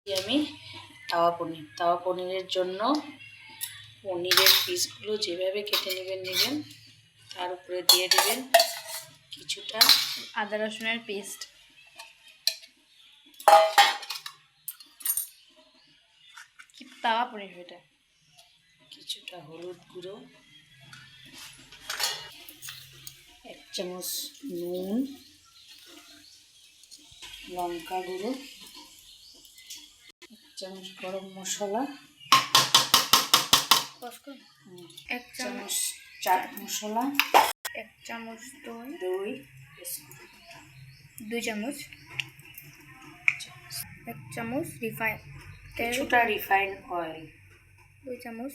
আমি তাওয়া পনিরের জন্য পনিরের পিসগুলো যেভাবে কেটে নেবেন তার উপরে দিয়ে দেবেন কিছুটা আদা রসুনের পেস্ট, কি তাওয়া পনির এটা, কিছুটা হলুদ গুঁড়ো, 1 চামচ নুন, লঙ্কা গুঁড়ো, 1 চামচ গরম মশলা, 1 চামচ চাট মশলা, 1 চামচ দই, 2 চামচ, 1 চামচ রিফাইন তেল, কিছুটা রিফাইন অয়েল, 2 চামচ।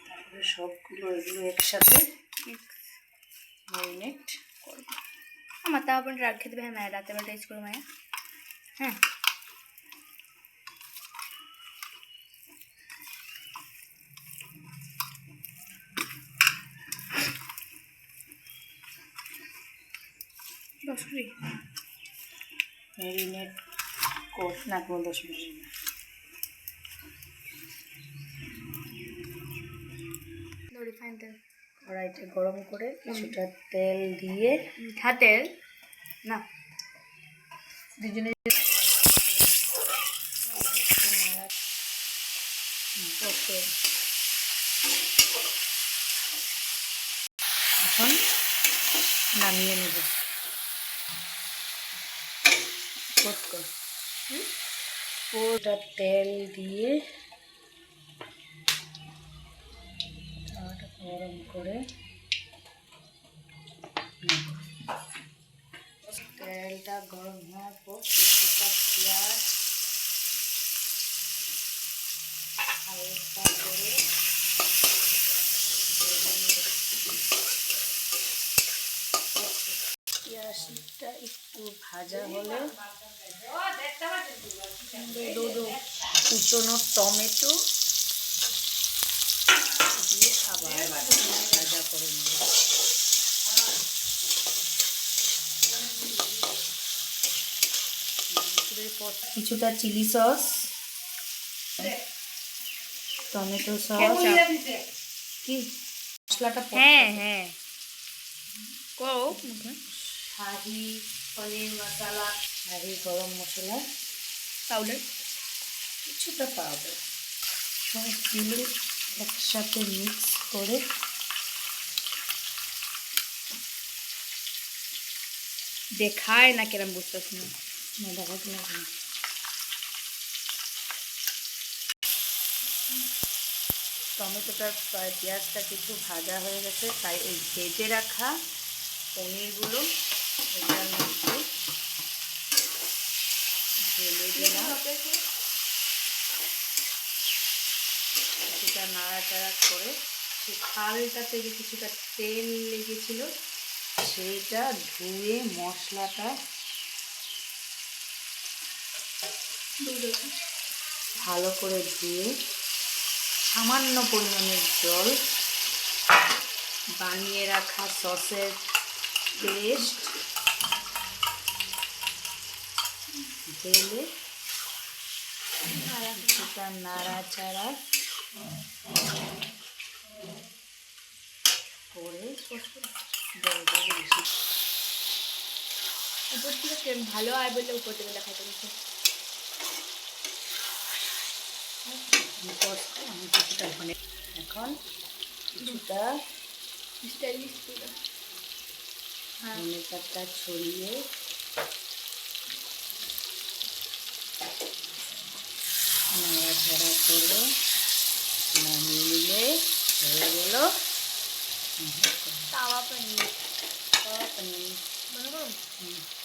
তারপরে সবগুলো এগুলো একসাথে ম্যারিনেট করব। আমার তাওয়া পনির রাখ খেতে ভাই মায়া রাতে বেলা টেস্ট করো মায়া। হ্যাঁ, ম্যারিনেট না কোনো 10 মিনিট রিফাইন তেল, কড়াইটা গরম করে কিছুটা তেল দিয়ে, মিঠা তেল না, দুজনে এখন নামিয়ে নেব। পুরোটা তেল দিয়ে গরম করে তেলটা গরম হওয়ার পর কিছুটা পেঁয়াজ হালকা করে পেঁয়াজটা একটু ভাজা হলে কুচনো টমেটো দিয়ে আবার ভাজা করে নেব। কিছুটা চিলি সস, টমেটো সস, কি মশলাটা, হ্যাঁ করো, শাহি পনির মশলা, শাহি গরম মশলা পাউডার, কিছুটা পাউডার, সবগুলো একসাথে মিক্স করে দেখায় না কেরম বুঝতেছি না, দেখাতে লাগবে। টমেটোটা পেঁয়াজটা কিছু ভাজা হয়ে গেছে, তাই ওই ভেজে রাখা পনিরগুলো এটার মধ্যে ঢেলে দিলাম, কিছুটা নাড়াচাড়া করে সেই থালটাতে যে কিছুটা তেল লেগেছিল সেইটা ধুয়ে মশলাটা ভালো করে ধুয়ে সামান্য পরিমাণের জল, বানিয়ে রাখা সসের পেস্ট ঢেলে কিছুটা নাড়াচাড়া করে উপর থেকে ভালো আয় বললে উপর থেকে দেখাতে গেছে। আমি কিছুটা ওখানে এখন কিছুটা ধনে পাতা ছড়িয়ে নাড়াচাড়া করে নামিয়ে নিলে হয়ে গেল তাওয়া পনির। মনে করুন।